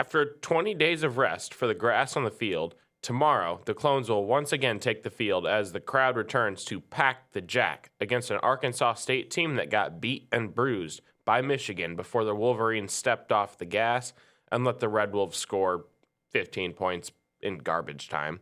After 20 days of rest for the grass on the field, tomorrow the Clones will once again take the field as the crowd returns to pack the Jack against an Arkansas State team that got beat and bruised by Michigan before the Wolverines stepped off the gas and let the Red Wolves score 15 points in garbage time.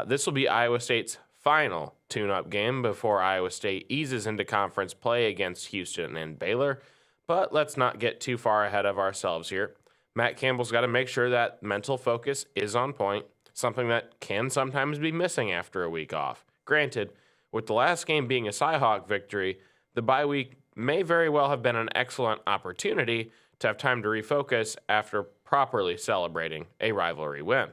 This will be Iowa State's final tune-up game before Iowa State eases into conference play against Houston and Baylor. But let's not get too far ahead of ourselves here. Matt Campbell's got to make sure that mental focus is on point, something that can sometimes be missing after a week off. Granted, with the last game being a Cyhawk victory, the bye week may very well have been an excellent opportunity to have time to refocus after properly celebrating a rivalry win.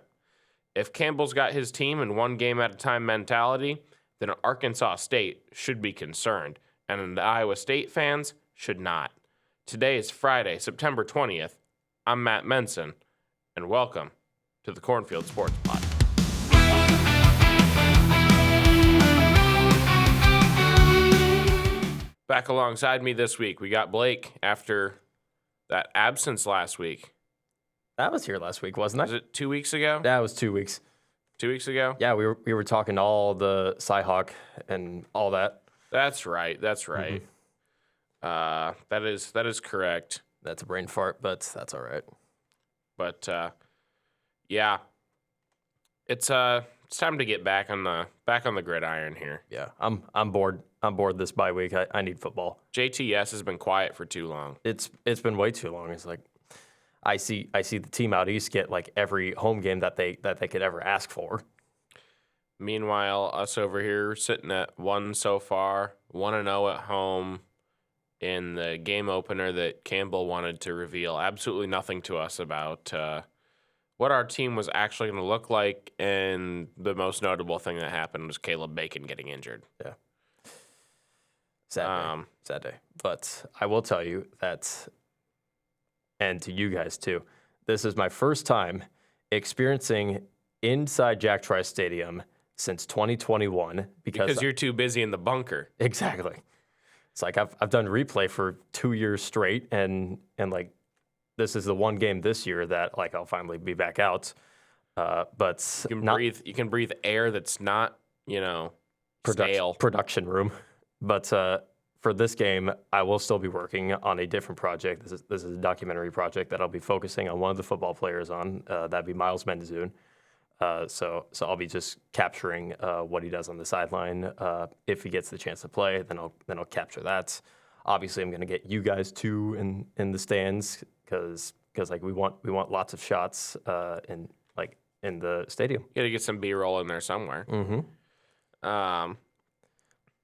If Campbell's got his team in one game at a time mentality, then Arkansas State should be concerned, and the Iowa State fans should not. Today is Friday, September 20th. I'm Matt Menson, and welcome to the Cornfield Sports Pod. Back alongside me this week, we got Blake after that absence last week. That was here last week, wasn't it? Was it 2 weeks ago? That was 2 weeks. 2 weeks ago? Yeah, we were talking all the Cyhawk and all that. That's right. Mm-hmm. That is correct. That's a brain fart, but that's all right. But yeah, it's time to get back on the gridiron here. Yeah, I'm bored. I'm bored this bye week. I need football. JTS has been quiet for too long. It's been way too long. It's like I see the team out east get like every home game that they could ever ask for. Meanwhile, us over here sitting at 1 so far, 1-0 at home in the game opener that Campbell wanted to reveal absolutely nothing to us about what our team was actually going to look like, and the most notable thing that happened was Caleb Bacon getting injured. Yeah. Sad day. But I will tell you that, and to you guys too, this is my first time experiencing inside Jack Trice Stadium since 2021 because you're too busy in the bunker. Exactly. It's like I've done replay for 2 years straight, and like this is the one game this year that like I'll finally be back out. But you can breathe air that's not stale. Production room. But for this game, I will still be working on a different project. This is a documentary project that I'll be focusing on one of the football players on. That'd be Miles Mendezoon. So I'll be just capturing what he does on the sideline. If he gets the chance to play, then I'll capture that. Obviously, I'm going to get you guys too in the stands because like we want lots of shots in the stadium. You got to get some B-roll in there somewhere. Mm-hmm.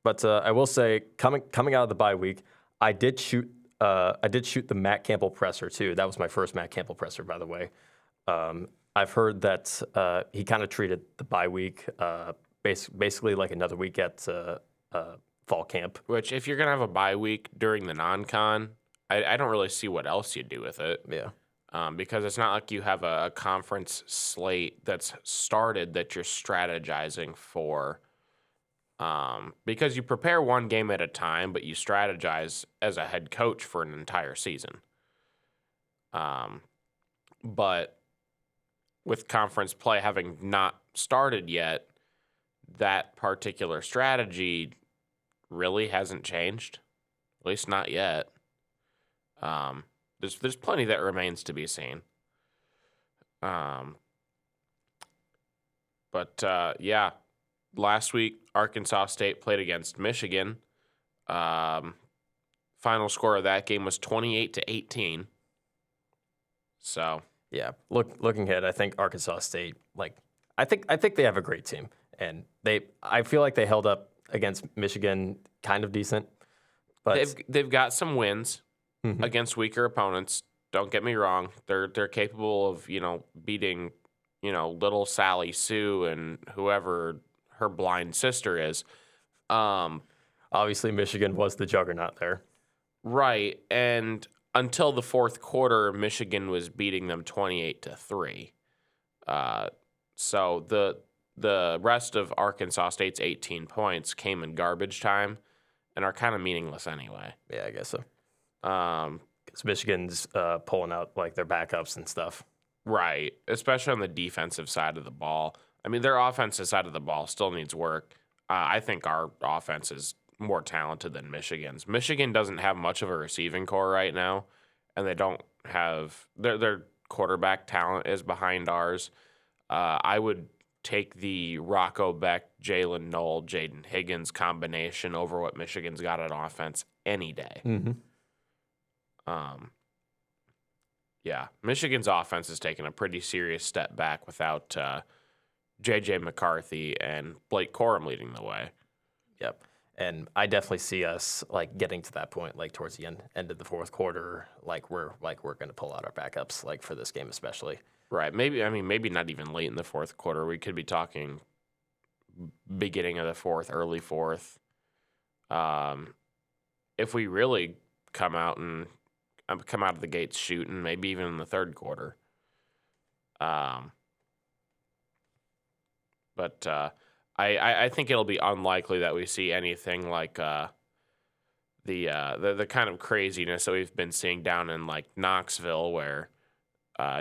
But I will say, coming out of the bye week, I did shoot the Matt Campbell presser too. That was my first Matt Campbell presser, by the way. I've heard that he kind of treated the bye week basically like another week at fall camp. Which, if you're gonna have a bye week during the non-con, I don't really see what else you do with it. Yeah. Because it's not like you have a conference slate that's started that you're strategizing for. Because you prepare one game at a time, but you strategize as a head coach for an entire season. But with conference play having not started yet, that particular strategy really hasn't changed, at least not yet. There's plenty that remains to be seen. Yeah. Last week, Arkansas State played against Michigan. Final score of that game was 28-18. So yeah, looking ahead, I think Arkansas State, I think they have a great team, and I feel like they held up against Michigan kind of decent. But they've got some wins against weaker opponents. Don't get me wrong; they're capable of beating little Sally Sue and whoever her blind sister is. Obviously, Michigan was the juggernaut there. Right, and until the fourth quarter, Michigan was beating them 28-3. So the rest of Arkansas State's 18 points came in garbage time and are kind of meaningless anyway. Yeah, I guess so. because Michigan's pulling out like their backups and stuff. Right, especially on the defensive side of the ball. I mean, their offensive side of the ball still needs work. I think our offense is more talented than Michigan's. Michigan doesn't have much of a receiving core right now, and they don't have their quarterback talent is behind ours. I would take the Rocco Beck, Jalen Knoll, Jaden Higgins combination over what Michigan's got on offense any day. Mm-hmm. Yeah, Michigan's offense has taken a pretty serious step back without J.J. McCarthy and Blake Corum leading the way. Yep. And I definitely see us like getting to that point, like towards the end of the fourth quarter, like we're going to pull out our backups, like for this game especially. Right. Maybe not even late in the fourth quarter. We could be talking beginning of the fourth, early fourth. If we really come out of the gates shooting, maybe even in the third quarter. But I think it'll be unlikely that we see anything like the kind of craziness that we've been seeing down in like Knoxville, where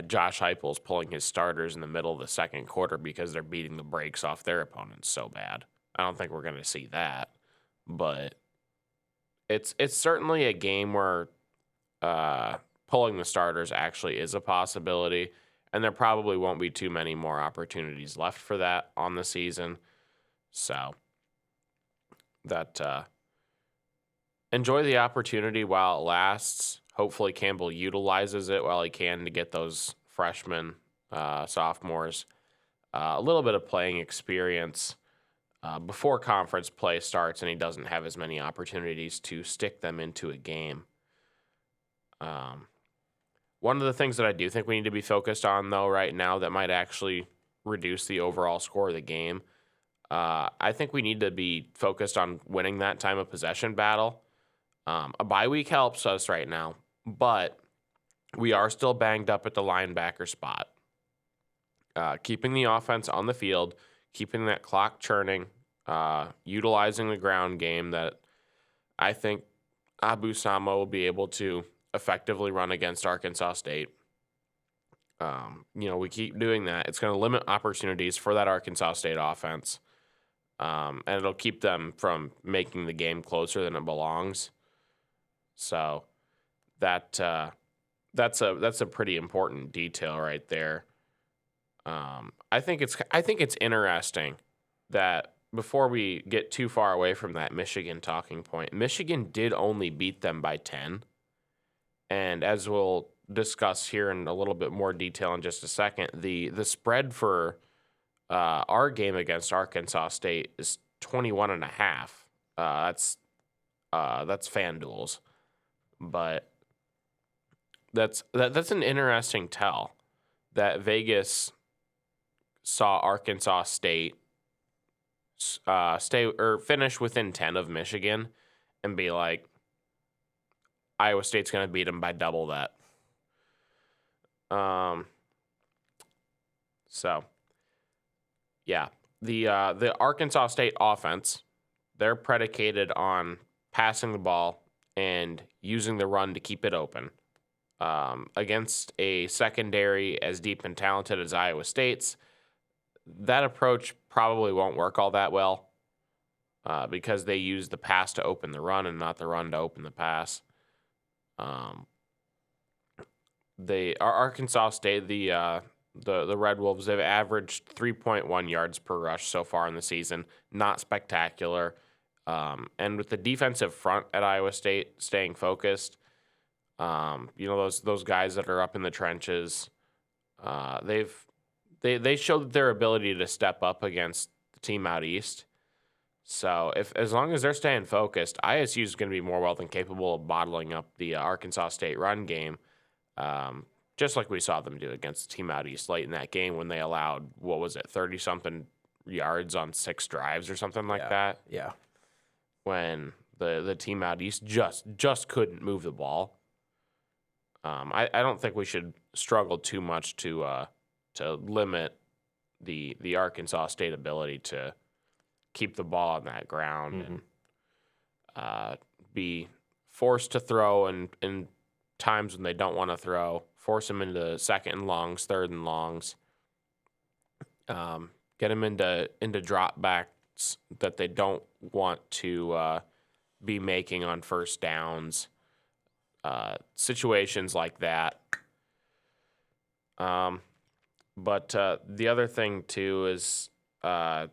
Josh Heupel's pulling his starters in the middle of the second quarter because they're beating the brakes off their opponents so bad. I don't think we're going to see that, but it's certainly a game where pulling the starters actually is a possibility, and there probably won't be too many more opportunities left for that on the season. So that enjoy the opportunity while it lasts. Hopefully Campbell utilizes it while he can to get those freshmen, sophomores, a little bit of playing experience before conference play starts and he doesn't have as many opportunities to stick them into a game. One of the things that I do think we need to be focused on, though, right now that might actually reduce the overall score of the game, I think we need to be focused on winning that time of possession battle. A bye week helps us right now, but we are still banged up at the linebacker spot. Keeping the offense on the field, keeping that clock churning, utilizing the ground game that I think Abu Sama will be able to effectively run against Arkansas State. We keep doing that. It's going to limit opportunities for that Arkansas State offense, and it'll keep them from making the game closer than it belongs. So that's a pretty important detail right there. I think it's interesting that before we get too far away from that Michigan talking point, Michigan did only beat them by 10. And as we'll discuss here in a little bit more detail in just a second, the spread for our game against Arkansas State is 21.5. That's FanDuel's, but that's an interesting tell that Vegas saw Arkansas State finish within 10 of Michigan and be like, Iowa State's going to beat them by double that. So, yeah, the Arkansas State offense, they're predicated on passing the ball and using the run to keep it open. Against a secondary as deep and talented as Iowa State's, that approach probably won't work all that well because they use the pass to open the run and not the run to open the pass. Arkansas State, the Red Wolves, they've averaged 3.1 yards per rush so far in the season. Not spectacular. And with the defensive front at Iowa State staying focused, those guys that are up in the trenches, they showed their ability to step up against the team out east. So as long as they're staying focused, ISU is going to be more well than capable of bottling up the Arkansas State run game, just like we saw them do against the team out east late in that game when they allowed, 30-something yards on 6 drives or something like that. Yeah. When the team out east just couldn't move the ball. I don't think we should struggle too much to limit the Arkansas State ability to keep the ball on that ground and be forced to throw and times when they don't want to throw, force them into second and longs, third and longs, get them into dropbacks that they don't want to be making on first downs, situations like that. But the other thing too is the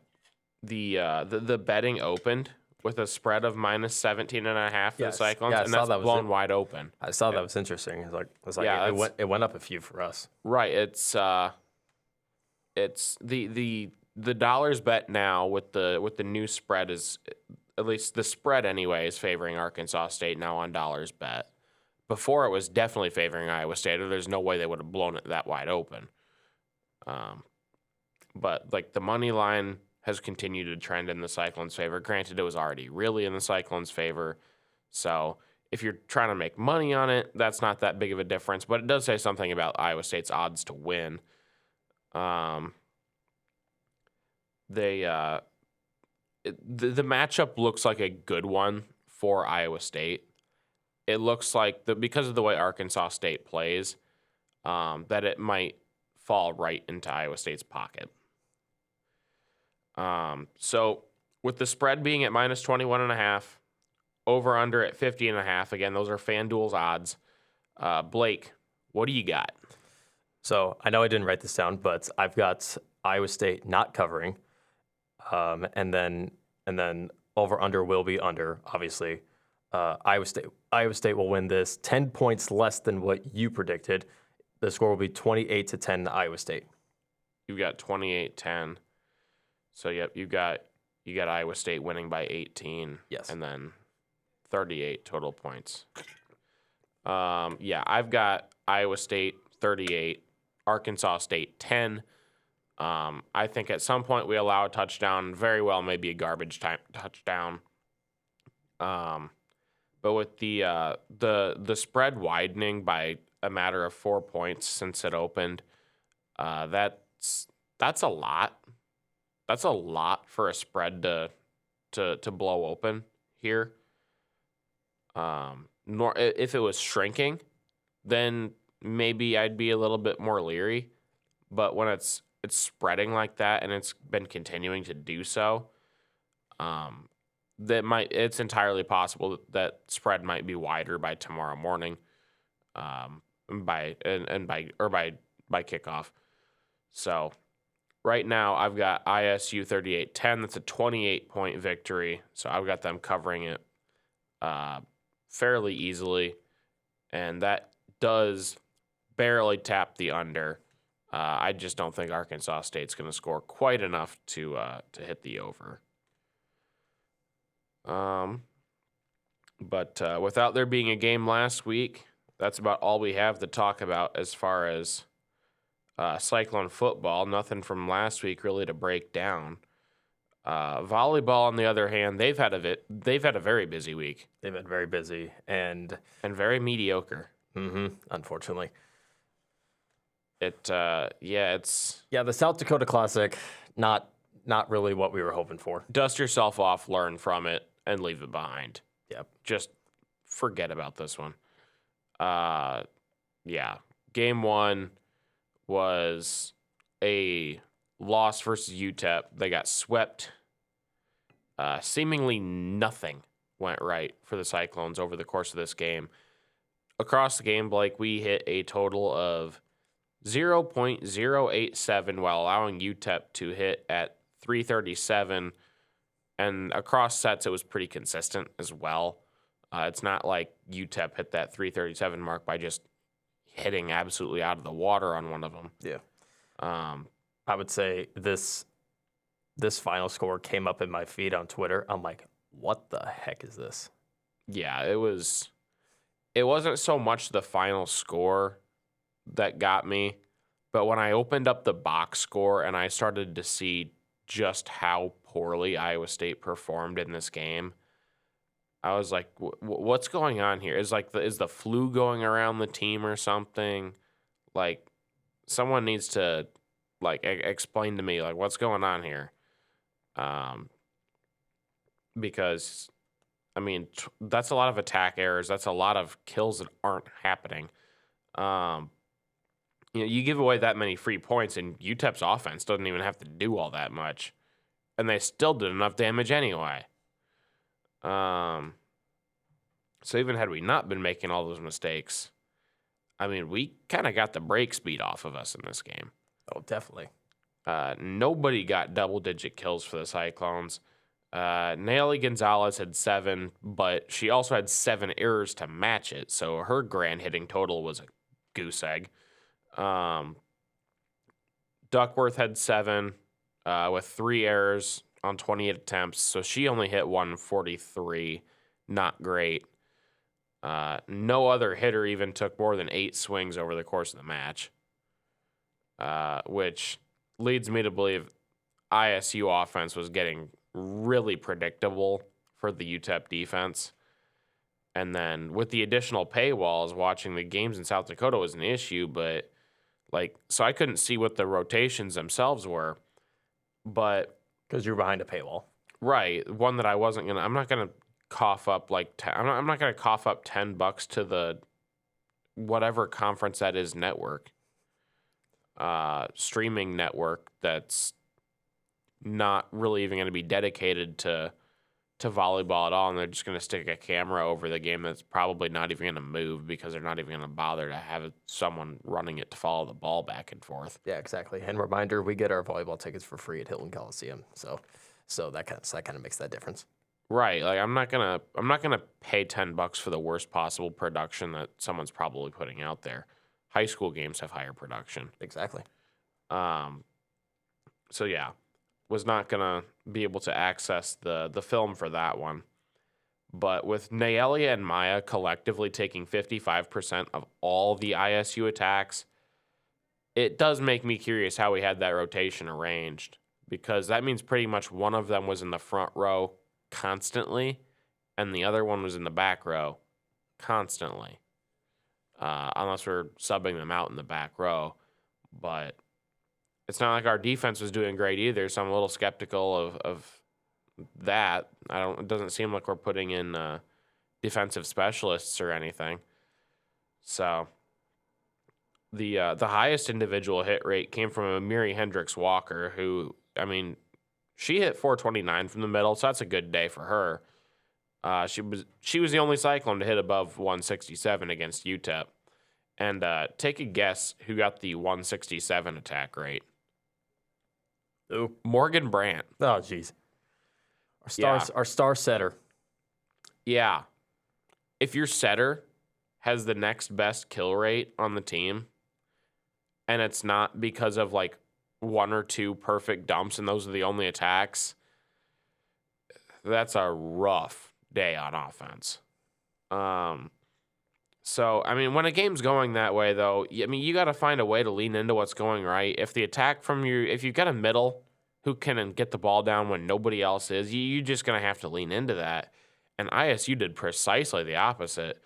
betting opened with a spread of minus 17.5 for the Cyclones, and that's blown wide open. I saw that was interesting. It went up a few for us. Right. It's the dollars bet now with the new spread is, at least the spread anyway, is favoring Arkansas State now on dollars bet. Before it was definitely favoring Iowa State, or there's no way they would have blown it that wide open. But like the money line has continued to trend in the Cyclones' favor. Granted, it was already really in the Cyclones' favor. So if you're trying to make money on it, that's not that big of a difference. But it does say something about Iowa State's odds to win. The matchup looks like a good one for Iowa State. It looks like because of the way Arkansas State plays, that it might fall right into Iowa State's pocket. So with the spread being at minus 21.5, over under at 50.5, again, those are FanDuel's odds. Blake, what do you got? So I know I didn't write this down, but I've got Iowa State not covering, and then over under will be under, obviously. Iowa State will win this 10 points less than what you predicted. The score will be 28-10 to Iowa State. You've got 28-10. So yep, you got Iowa State winning by 18. Yes. And then 38 total points. I've got Iowa State 38, Arkansas State 10. I think at some point we allow a touchdown, very well maybe a garbage time touchdown. But with the spread widening by a matter of 4 points since it opened, that's a lot. That's a lot for a spread to blow open here. If it was shrinking, then maybe I'd be a little bit more leery. But when it's spreading like that and it's been continuing to do so, it's entirely possible that spread might be wider by tomorrow morning, by kickoff. So right now I've got ISU 38-10. That's a 28-point victory. So I've got them covering it fairly easily, and that does barely tap the under. I just don't think Arkansas State's going to score quite enough to hit the over. But without there being a game last week, that's about all we have to talk about as far as Cyclone football. Nothing from last week really to break down. Volleyball, on the other hand, they've had a very busy week. They've been very busy and very mediocre. Unfortunately. The South Dakota Classic, not really what we were hoping for. Dust yourself off, learn from it, and leave it behind. Yep. Just forget about this one. Game one was a loss versus UTEP. They got swept. Seemingly nothing went right for the Cyclones over the course of this game. Across the game, Blake, we hit a total of 0.087 while allowing UTEP to hit at 337. And across sets, it was pretty consistent as well. It's not like UTEP hit that 337 mark by just hitting absolutely out of the water on one of them. Yeah. I would say this final score came up in my feed on Twitter. I'm like, what the heck is this? Yeah, it wasn't so much the final score that got me, but when I opened up the box score and I started to see just how poorly Iowa State performed in this game, I was like, what's going on here? Is the flu going around the team or something? Like, someone needs to explain to me what's going on here. Because I mean, that's a lot of attack errors. That's a lot of kills that aren't happening. You give away that many free points, and UTEP's offense doesn't even have to do all that much, and they still did enough damage anyway. So even had we not been making all those mistakes, I mean, we kind of got the brakes beat off of us in this game. Oh, definitely. Nobody got double-digit kills for the Cyclones. Nayeli Gonzalez had 7, but she also had 7 errors to match it, so her grand hitting total was a goose egg. Duckworth had 7 with 3 errors on 28 attempts, so she only hit 143. Not great. No other hitter even took more than 8 swings over the course of the match, which leads me to believe ISU offense was getting really predictable for the UTEP defense. And then with the additional paywalls, watching the games in South Dakota was an issue, but so I couldn't see what the rotations themselves were. But because you're behind a paywall, right? One that I'm not gonna cough up I'm not gonna cough up $10 to the whatever conference that is network, streaming network that's not really even going to be dedicated to volleyball at all, and they're just going to stick a camera over the game that's probably not even going to move because they're not even going to bother to have someone running it to follow the ball back and forth. Yeah, exactly. And reminder, we get our volleyball tickets for free at Hilton Coliseum, so that kind of makes that difference. Right. I'm not gonna pay $10 for the worst possible production that someone's probably putting out there. High school games have higher production. Exactly. So yeah, was not gonna be able to access the film for that one. But with Nayeli and Maya collectively taking 55% of all the ISU attacks, it does make me curious how we had that rotation arranged, because that means pretty much one of them was in the front row constantly, and the other one was in the back row constantly, unless we're subbing them out in the back row. But it's not like our defense was doing great either, so I'm a little skeptical of that. It doesn't seem like we're putting in defensive specialists or anything. So the highest individual hit rate came from Amiri Hendricks Walker, who, I mean, she hit 429 from the middle, so that's a good day for her. She was the only Cyclone to hit above 167 against UTEP. And take a guess who got the 167 attack rate. Who? Morgan Brandt. Oh, jeez. Our star setter. Yeah. If your setter has the next best kill rate on the team, and it's not because of 1 or 2 perfect dumps and those are the only attacks, that's a rough day on offense. So, I mean, when a game's going that way, though, you got to find a way to lean into what's going right. If the attack if you've got a middle who can get the ball down when nobody else is, you're just going to have to lean into that. And ISU did precisely the opposite,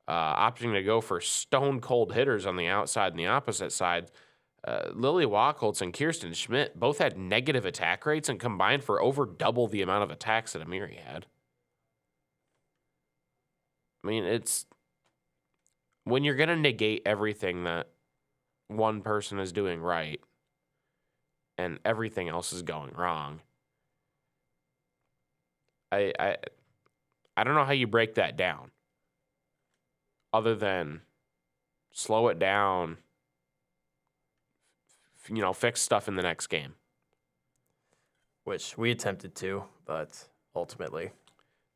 opting to go for stone-cold hitters on the outside and the opposite side. Lily Wachholtz and Kirsten Schmidt both had negative attack rates and combined for over double the amount of attacks that Amiri had. I mean, it's when you're going to negate everything that one person is doing right and everything else is going wrong, I don't know how you break that down other than slow it down, fix stuff in the next game. Which we attempted to, but ultimately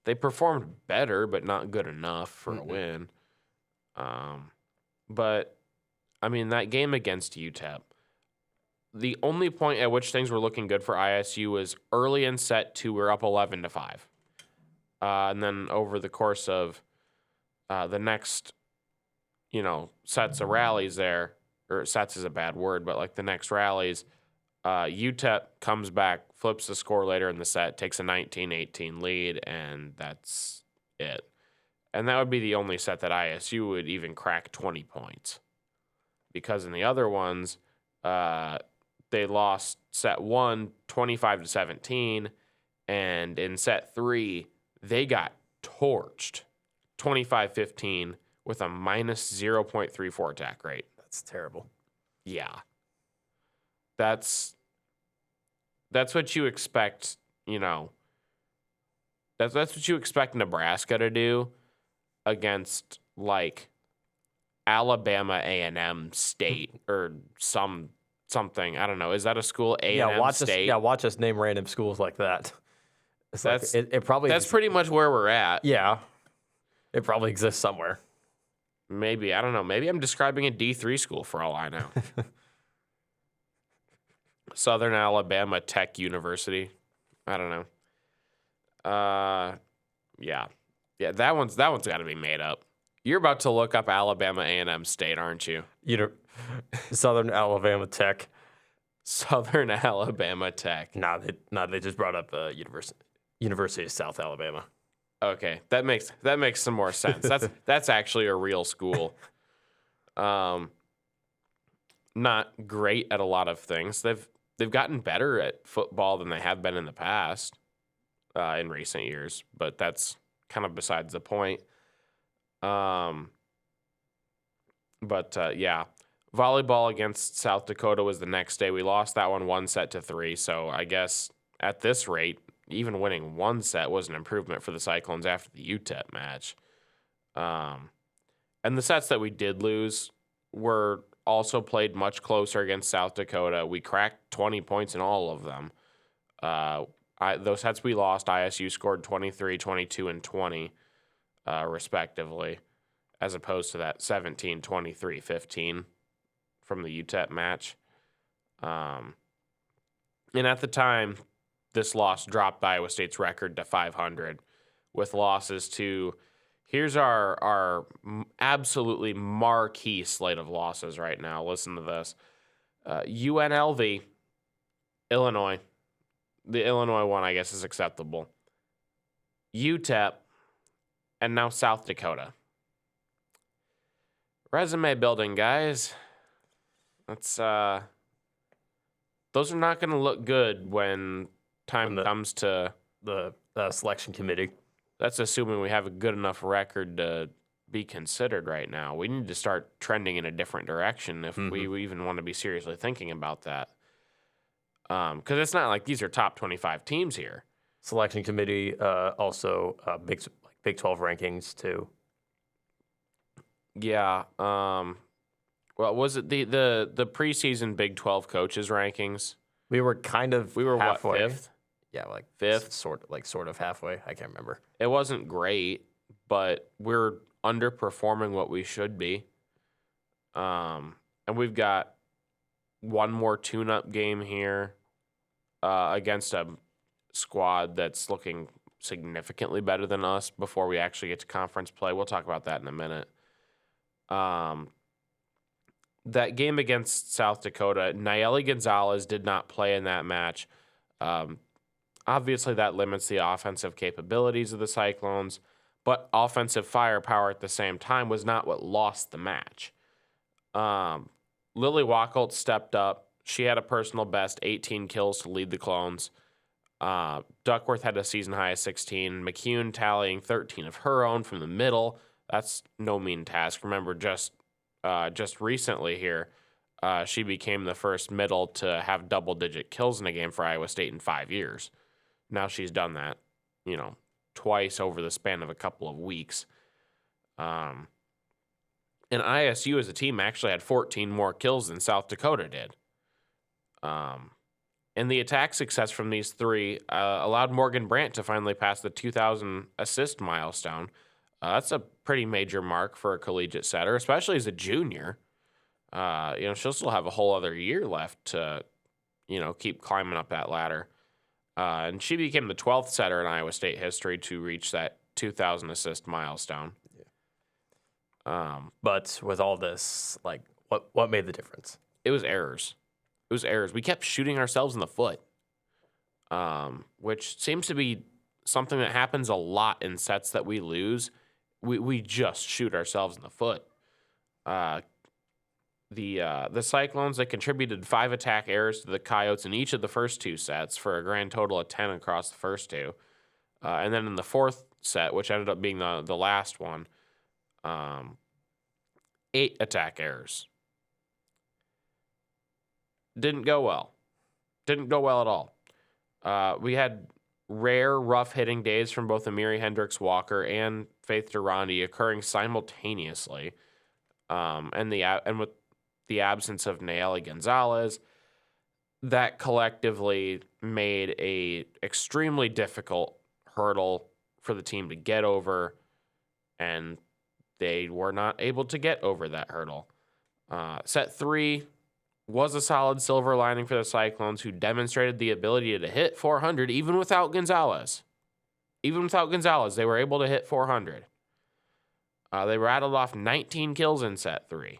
they performed better, but not good enough for a win. But, I mean, that game against UTEP, the only point at which things were looking good for ISU was early in set 2, we're up 11-5. And then over the course of the next, sets of rallies there, or sets is a bad word, but the next rallies, UTEP comes back, flips the score later in the set, takes a 19-18 lead, and that's it. And that would be the only set that ISU would even crack 20 points. Because in the other ones, they lost set 1, 25-17, and in set 3, they got torched 25-15 with a minus 0.34 attack rate. That's terrible. Yeah. That's what you expect, That's what you expect Nebraska to do against like Alabama A&M State or something. I don't know. Is that a school? A&M State? Watch us name random schools like that. That's pretty much where we're at. Yeah. It probably exists somewhere. Maybe. I don't know. Maybe I'm describing a D3 school for all I know. Southern Alabama Tech University. I don't know. Yeah. That one's got to be made up. You're about to look up Alabama A&M State, aren't you? Southern Alabama Tech. Southern Alabama Tech. They just brought up University of South Alabama. Okay, that makes some more sense. That's actually a real school. Not great at a lot of things. They've gotten better at football than they have been in the past, in recent years, but that's kind of besides the point. Yeah, volleyball against South Dakota was the next day. We lost that one 1-3. So I guess at this rate, even winning one set was an improvement for the Cyclones after the UTEP match. And the sets that we did lose were also played much closer against South Dakota. We cracked 20 points in all of them. Those sets we lost, ISU scored 23, 22, and 20, respectively, as opposed to that 17, 23, 15 from the UTEP match. And at the time, this loss dropped Iowa State's record to 500 with losses to, here's our absolutely marquee slate of losses right now. Listen to this. UNLV, Illinois. The Illinois one, I guess, is acceptable. UTEP, and now South Dakota. Resume building, guys. Those are not going to look good when time comes to the selection committee. That's assuming we have a good enough record to be considered right now. We need to start trending in a different direction if we even want to be seriously thinking about that. Because it's not like these are top 25 teams here. Selection committee, also Big 12 rankings too. Yeah. Well, was it the preseason Big 12 coaches rankings? We were halfway. What, fifth? Yeah, like fifth, sort of halfway. I can't remember. It wasn't great, but we're underperforming what we should be. And we've got one more tune-up game here against a squad that's looking significantly better than us before we actually get to conference play. We'll talk about that in a minute. That game against South Dakota, Nayeli Gonzalez did not play in that match. Obviously, that limits the offensive capabilities of the Cyclones, but offensive firepower at the same time was not what lost the match. Lily Wacholtz stepped up. She had a personal best, 18 kills to lead the Clones. Duckworth had a season high of 16. McCune tallying 13 of her own from the middle. That's no mean task. Remember, just recently here, she became the first middle to have double-digit kills in a game for Iowa State in 5 years. Now she's done that, twice over the span of a couple of weeks. And ISU as a team actually had 14 more kills than South Dakota did. And the attack success from these three allowed Morgan Brandt to finally pass the 2,000 assist milestone. That's a pretty major mark for a collegiate setter, especially as a junior. She'll still have a whole other year left to, keep climbing up that ladder. And she became the 12th setter in Iowa State history to reach that 2,000 assist milestone. Yeah. But with all this, what made the difference? It was errors. We kept shooting ourselves in the foot, which seems to be something that happens a lot in sets that we lose. We just shoot ourselves in the foot. The Cyclones, they contributed 5 attack errors to the Coyotes in each of the first 2 sets for a grand total of 10 across the first 2. And then in the fourth set, which ended up being the last one, 8 attack errors. Didn't go well. Didn't go well at all. We had rare rough hitting days from both Amiri Hendricks Walker and Faith Durrandi occurring simultaneously, and with the absence of Nayeli Gonzalez, that collectively made a extremely difficult hurdle for the team to get over, and they were not able to get over that hurdle. Set 3 was a solid silver lining for the Cyclones, who demonstrated the ability to hit 400 even without Gonzalez. Even without Gonzalez, they were able to hit 400. They rattled off 19 kills in set 3.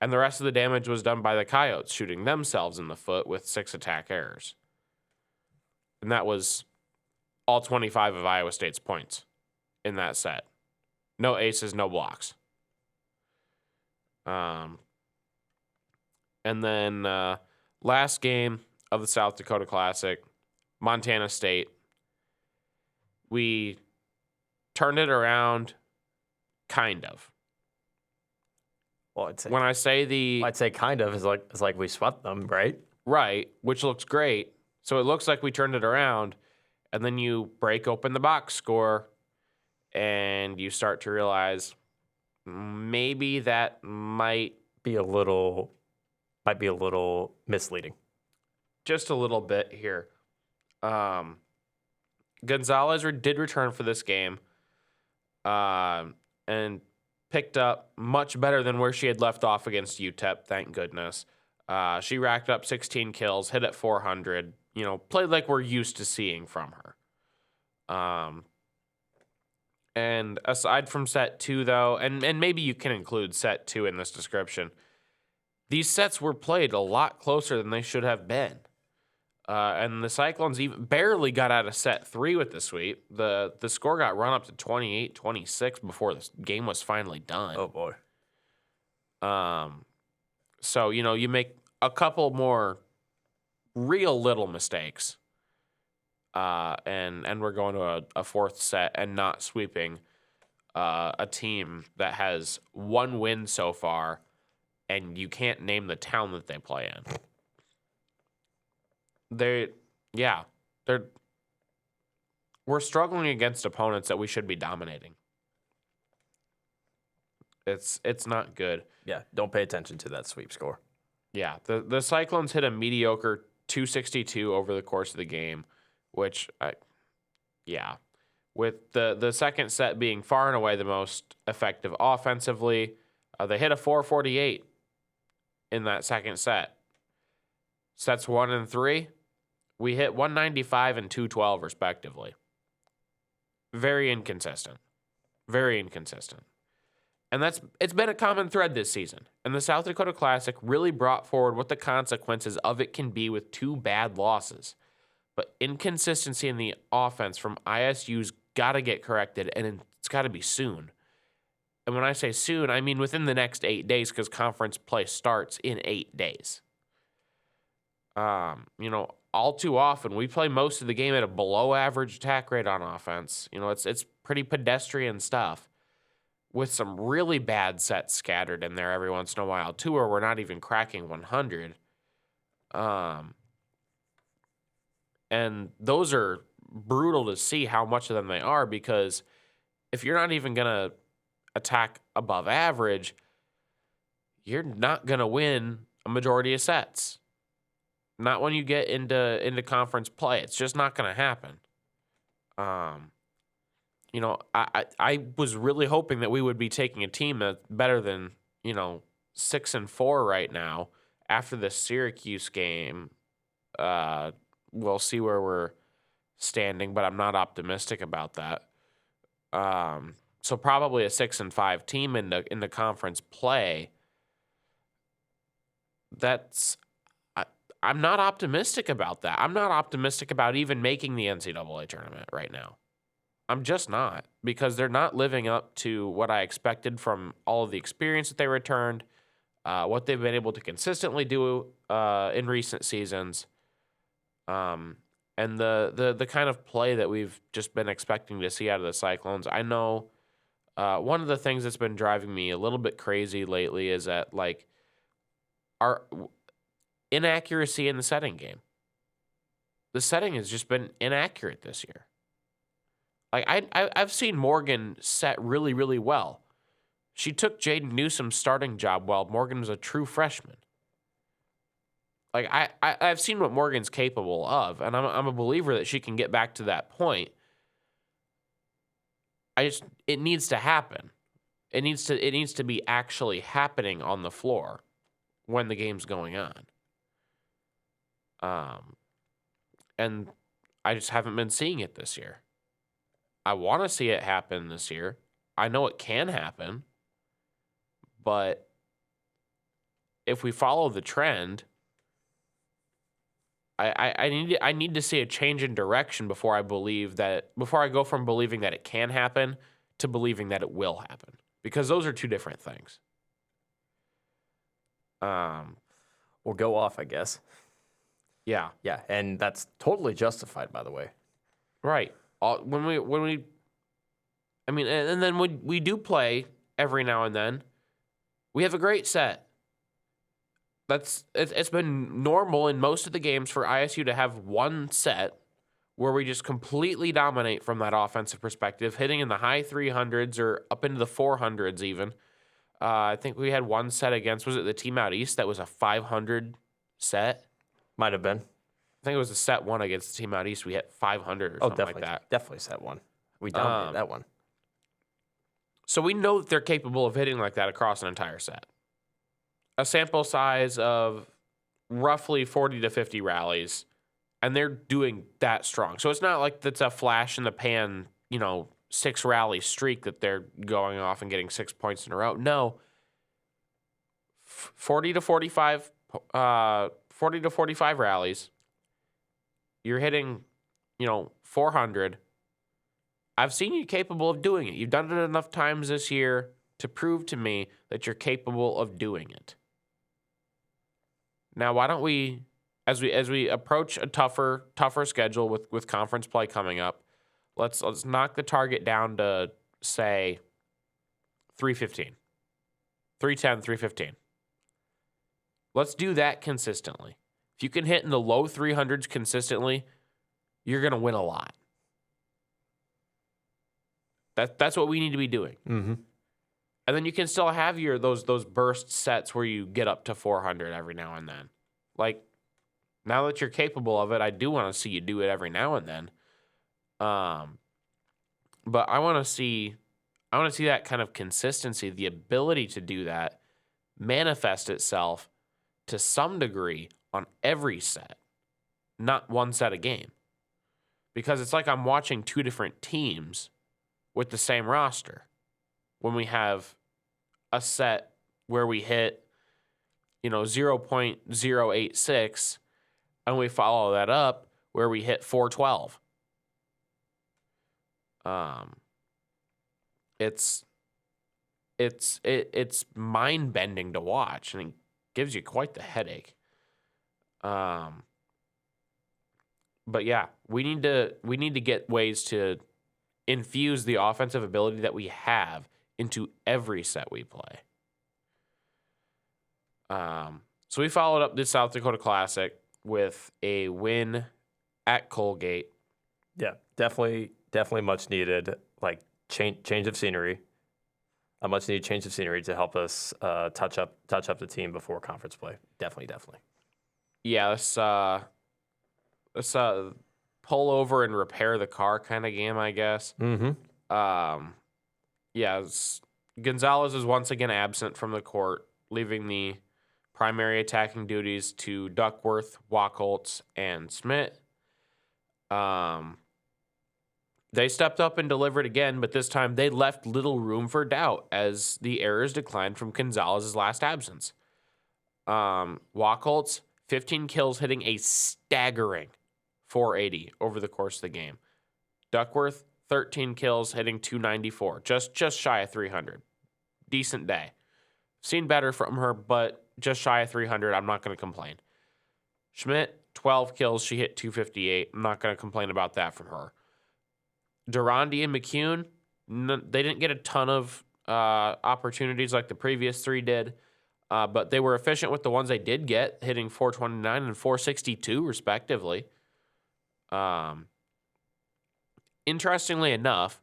And the rest of the damage was done by the Coyotes, shooting themselves in the foot with 6 attack errors. And that was all 25 of Iowa State's points in that set. No aces, no blocks. And then last game of the South Dakota Classic, Montana State. We turned it around, kind of. Well, I'd say when I say I'd say kind of is like we swept them, right? Right, which looks great. So it looks like we turned it around, and then you break open the box score, and you start to realize maybe that might be a little misleading. Just a little bit here. Gonzalez did return for this game, and picked up much better than where she had left off against UTEP, thank goodness. She racked up 16 kills, hit at 400, played like we're used to seeing from her. And aside from set 2, though, and maybe you can include set 2 in this description, these sets were played a lot closer than they should have been. And the Cyclones even barely got out of set 3 with the sweep. The score got run up to 28-26 before the game was finally done. Oh, boy. So, you make a couple more real little mistakes, and we're going to a fourth set and not sweeping a team that has 1 win so far, and you can't name the town that they play in. We're struggling against opponents that we should be dominating. It's not good. Yeah, don't pay attention to that sweep score. Yeah, the Cyclones hit a mediocre 262 over the course of the game, which, with the second set being far and away the most effective offensively, they hit a 448 in that second set. Sets 1 and 3, we hit 195 and 212 respectively. Very inconsistent. Very inconsistent. And it's been a common thread this season. And the South Dakota Classic really brought forward what the consequences of it can be with 2 bad losses. But inconsistency in the offense from ISU's got to get corrected, and it's got to be soon. And when I say soon, I mean within the next 8 days, because conference play starts in 8 days. All too often, we play most of the game at a below-average attack rate on offense. It's pretty pedestrian stuff, with some really bad sets scattered in there every once in a while, too, where we're not even cracking 100. And those are brutal to see how much of them they are, because if you're not even going to attack above average, you're not going to win a majority of sets. Not when you get into conference play. It's just not going to happen. I was really hoping that we would be taking a team that's better than 6-4 right now. After the Syracuse game, we'll see where we're standing, but I'm not optimistic about that. So probably a 6-5 team in the conference play. I'm not optimistic about that. I'm not optimistic about even making the NCAA tournament right now. I'm just not, because they're not living up to what I expected from all of the experience that they returned, what they've been able to consistently do in recent seasons. and the kind of play that we've just been expecting to see out of the Cyclones. I know one of the things that's been driving me a little bit crazy lately is that, like, our inaccuracy in the setting game. The setting has just been inaccurate this year. Like, I've seen Morgan set really, really well. She took Jaden Newsom's starting job while Morgan was a true freshman. Like, I've seen what Morgan's capable of, and I'm a believer that she can get back to that point. It needs to happen. It needs to be actually happening on the floor when the game's going on. And I just haven't been seeing it this year. I want to see it happen this year. I know it can happen, but if we follow the trend, I need to see a change in direction before I go from believing that it can happen to believing that it will happen, because those are two different things. Or go off, I guess. Yeah. Yeah, and that's totally justified, by the way. Right. When we, I mean, and then when we do play every now and then, we have a great set. It's been normal in most of the games for ISU to have one set where we just completely dominate from that offensive perspective, hitting in the high 300s or up into the 400s even. I think we had one set against, was it the team out east that was a 500 set? Might have been. I think it was a set one against the team out east. We hit 500 or something like that. Definitely set one. We dominated that one. So we know that they're capable of hitting like that across an entire set. A sample size of roughly 40 to 50 rallies, and they're doing that strong. So it's not like that's a flash in the pan, 6 rally streak that they're going off and getting 6 points in a row. No. 40 to 45 rallies. You're hitting, 400. I've seen you capable of doing it. You've done it enough times this year to prove to me that you're capable of doing it. Now, why don't we, as we approach a tougher schedule with conference play coming up, let's knock the target down to, say, 315. 310, 315. Let's do that consistently. If you can hit in the low 300s consistently, you're going to win a lot. That's what we need to be doing. Mm-hmm. And then you can still have those burst sets where you get up to 400 every now and then. Like, now that you're capable of it, I do want to see you do it every now and then. But I want to see that kind of consistency, the ability to do that, manifest itself to some degree on every set, not one set a game. Because it's like I'm watching two different teams with the same roster. When we have a set where we hit, 0.086, and we follow that up where we hit 412. It's mind-bending to watch, and it gives you quite the headache. But yeah, we need to get ways to infuse the offensive ability that we have into every set we play. So we followed up this South Dakota Classic with a win at Colgate. Yeah, definitely much needed, like change of scenery. A much needed change of scenery to help us touch up the team before conference play. Definitely. Yeah, let's pull over and repair the car kind of game, I guess. Mm-hmm. Gonzalez is once again absent from the court, leaving the primary attacking duties to Duckworth, Wachholtz, and Schmidt. They stepped up and delivered again, but this time they left little room for doubt as the errors declined from Gonzalez's last absence. Wachholtz, 15 kills, hitting a staggering 480 over the course of the game. Duckworth, 13 kills, hitting 294, just shy of 300. Decent day. Seen better from her, but just shy of 300. I'm not going to complain. Schmidt, 12 kills. She hit 258. I'm not going to complain about that from her. Durandi and McCune, they didn't get a ton of opportunities like the previous 3 did, but they were efficient with the ones they did get, hitting 429 and 462 respectively. Interestingly enough,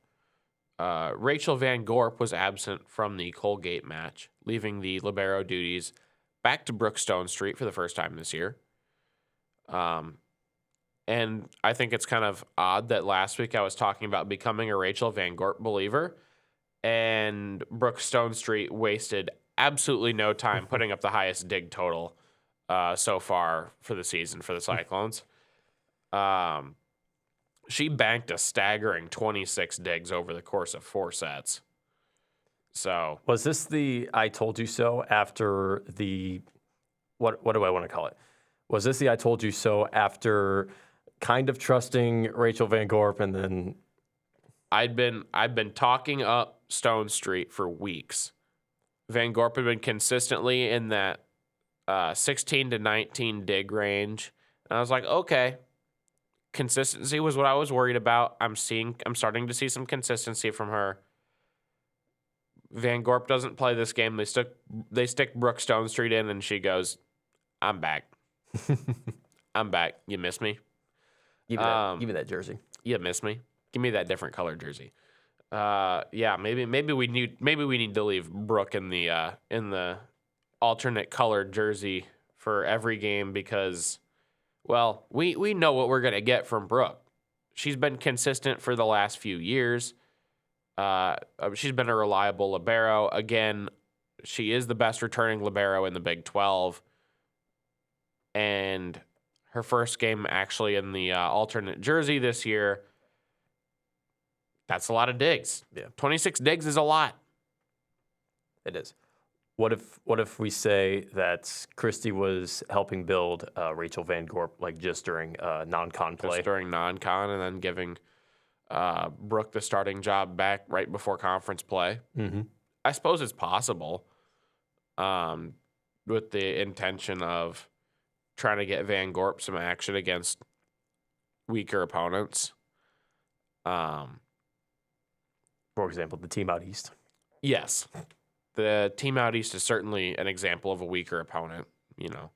Rachel Van Gorp was absent from the Colgate match, leaving the libero duties back to Brooke Stonestreet for the first time this year. And I think it's kind of odd that last week I was talking about becoming a Rachel Van Gorp believer, and Brooke Stonestreet wasted absolutely no time putting up the highest dig total so far for the season for the Cyclones. She banked a staggering 26 digs over the course of 4 sets. So was this the I told you so after the what do I want to call it? Was this the I told you so after kind of trusting Rachel Van Gorp and then I've been talking up Stonestreet for weeks. Van Gorp had been consistently in that 16 to 19 dig range. And I was like, okay. Consistency was what I was worried about. I'm starting to see some consistency from her. Van Gorp doesn't play this game. They stick Brooke Stonestreet in, and she goes, I'm back. I'm back. You miss me? give me that jersey. You miss me? Give me that different color jersey. Yeah, maybe we need to leave Brooke in the alternate colored jersey for every game because, well, we know what we're gonna get from Brooke. She's been consistent for the last few years. She's been a reliable libero. Again, she is the best returning libero in the Big 12. And her first game actually in the alternate jersey this year, that's a lot of digs. Yeah. 26 digs is a lot. It is. What if we say that Christy was helping build Rachel Van Gorp like just during non-con play? Just during non-con and then giving Brooke the starting job back right before conference play. Mm-hmm. I suppose it's possible with the intention of trying to get Van Gorp some action against weaker opponents. For example, the team out east. Yes. The team out east is certainly an example of a weaker opponent. You know,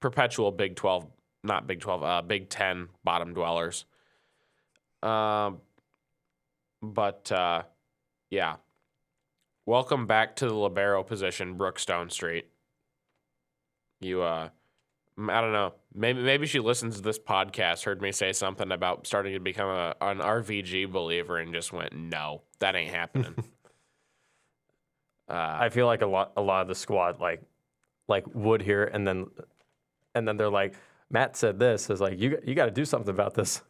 perpetual Big 12, not Big 12, Big 10 bottom dwellers. Yeah. Welcome back to the libero position, Brooke Stonestreet. I don't know. Maybe she listens to this podcast, heard me say something about starting to become an RVG believer, and just went, "No, that ain't happening." I feel like a lot of the squad like would hear, and then they're like, Matt said this. Is like you got to do something about this.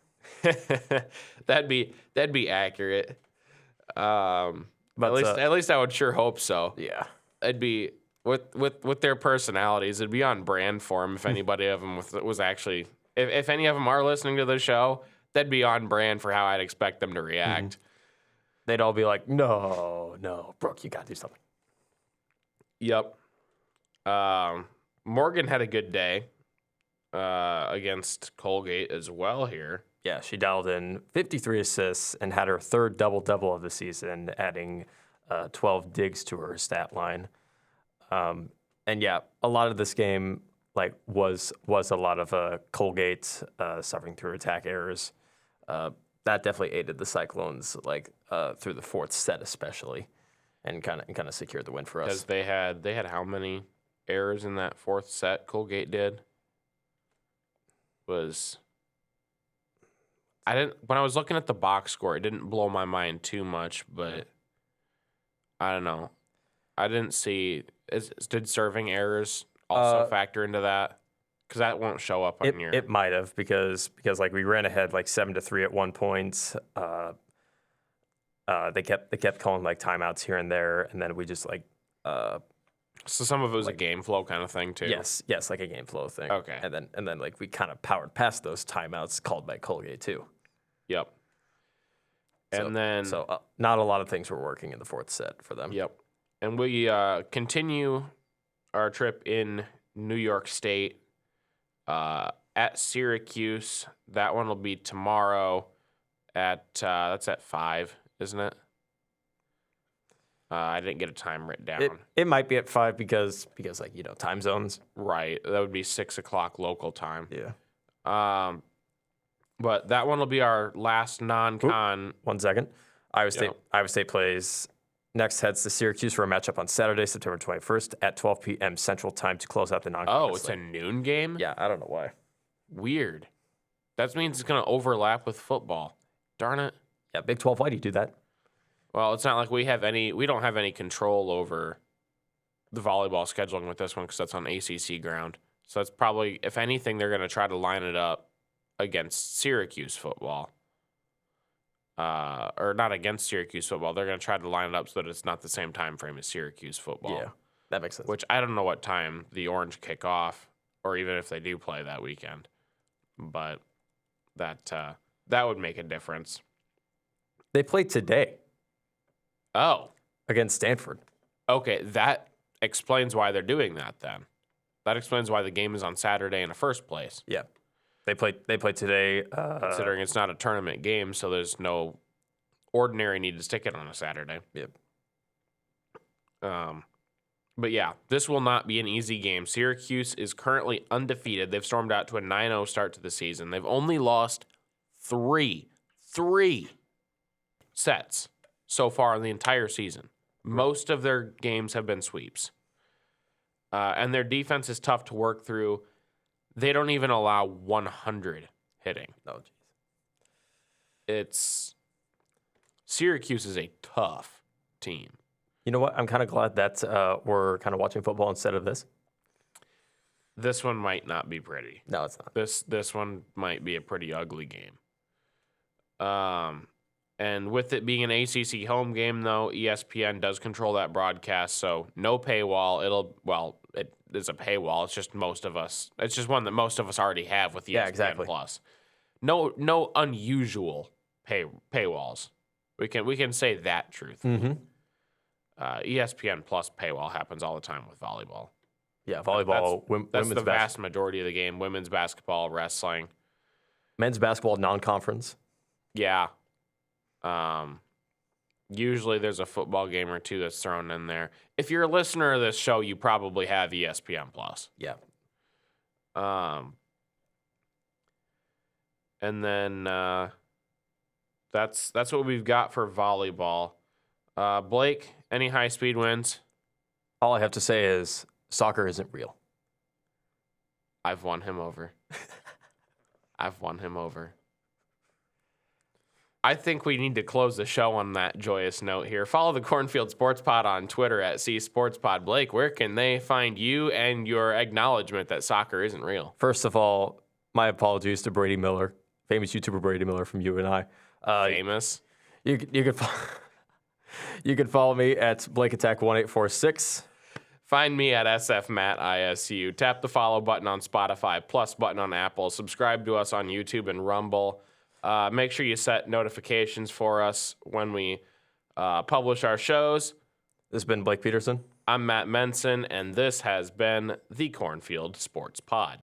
That'd be accurate. But at least I would sure hope so. Yeah, it'd be. With their personalities, it'd be on brand for them if anybody of them was actually... If any of them are listening to the show, that'd be on brand for how I'd expect them to react. Mm-hmm. They'd all be like, no, Brooke, you got to do something. Yep. Morgan had a good day against Colgate as well here. Yeah, she dialed in 53 assists and had her third double-double of the season, adding 12 digs to her stat line. And yeah, a lot of this game was a lot of Colgate suffering through attack errors. That definitely aided the Cyclones through the fourth set especially, and kind of secured the win for us. Because they had how many errors in that fourth set? Colgate did. When I was looking at the box score, it didn't blow my mind too much, but I don't know. I didn't see. Did serving errors also factor into that? Because that won't show up on your. It might have because we ran ahead 7-3 at one point. They kept calling timeouts here and there, and then we just So some of it was a game flow kind of thing too. Yes, like a game flow thing. Okay. And then we kind of powered past those timeouts called by Colgate too. Yep. And then not a lot of things were working in the fourth set for them. Yep. And we continue our trip in New York State at Syracuse. That one will be tomorrow that's at 5, isn't it? I didn't get a time written down. It might be at 5 because time zones. Right. That would be 6 o'clock local time. Yeah. But that one will be our last non-con. Oop, 1 second. Iowa State plays next, heads to Syracuse for a matchup on Saturday, September 21st at 12 p.m. Central Time to close out the non-con. Oh, it's a noon game? Yeah, I don't know why. Weird. That means it's going to overlap with football. Darn it. Yeah, Big 12, why do you do that? Well, it's not like we don't have any control over the volleyball scheduling with this one because that's on ACC ground. So that's probably, if anything, they're going to try to line it up against Syracuse football. Or not against Syracuse football. They're going to try to line it up so that it's not the same time frame as Syracuse football. Yeah, that makes sense. Which I don't know what time the Orange kick off, or even if they do play that weekend. But that would make a difference. They play today. Oh. Against Stanford. Okay, that explains why they're doing that then. That explains why the game is on Saturday in the first place. Yeah. They play today. Considering it's not a tournament game, so there's no ordinary need to stick it on a Saturday. Yep. But yeah, this will not be an easy game. Syracuse is currently undefeated. They've stormed out to a 9-0 start to the season. They've only lost three sets so far in the entire season. Most of their games have been sweeps. And their defense is tough to work through. They don't even allow 100 hitting. Oh, jeez. Syracuse is a tough team. You know what? I'm kind of glad that we're kind of watching football instead of this. This one might not be pretty. No, it's not. This one might be a pretty ugly game. And with it being an ACC home game, though, ESPN does control that broadcast, so no paywall. It is a paywall. It's just It's just one that most of us already have with ESPN exactly. Plus. No unusual paywalls. We can say that truthfully. Mm-hmm. ESPN Plus paywall happens all the time with volleyball. Yeah, volleyball. That's the vast majority of the game. Women's basketball, wrestling, men's basketball, non-conference. Yeah. Usually there's a football game or two that's thrown in there. If you're a listener of this show, you probably have ESPN Plus. Yeah. And then that's what we've got for volleyball. Blake, any high-speed wins? All I have to say is soccer isn't real. I've won him over. I think we need to close the show on that joyous note here. Follow the Cornfield Sports Pod on Twitter at CSportsPod. Blake, where can they find you and your acknowledgement that soccer isn't real? First of all, my apologies to Brady Miller, famous YouTuber Brady Miller from you and I. Famous? You could follow me at BlakeAttack1846. Find me at SFMattISU. Tap the follow button on Spotify, plus button on Apple. Subscribe to us on YouTube and Rumble. Make sure you set notifications for us when we publish our shows. This has been Blake Peterson. I'm Matt Menson, and this has been the Cornfield Sports Pod.